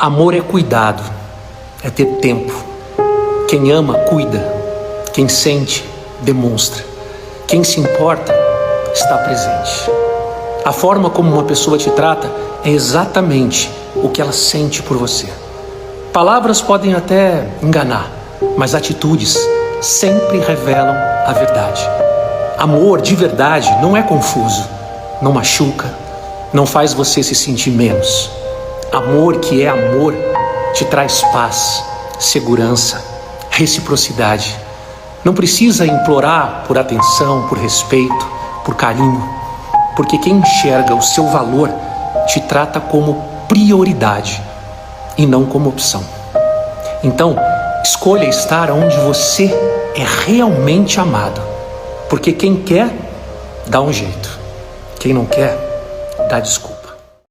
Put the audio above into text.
Amor é cuidado, é ter tempo. Quem ama, cuida. Quem sente, demonstra. Quem se importa, está presente. A forma como uma pessoa te trata é exatamente o que ela sente por você. Palavras podem até enganar, mas atitudes sempre revelam a verdade. Amor de verdade não é confuso, não machuca, não faz você se sentir menos. Amor que é amor te traz paz, segurança, reciprocidade. Não precisa implorar por atenção, por respeito, por carinho, porque quem enxerga o seu valor te trata como prioridade e não como opção. Então, escolha estar onde você é realmente amado, porque quem quer, dá um jeito. Quem não quer, dá desculpa.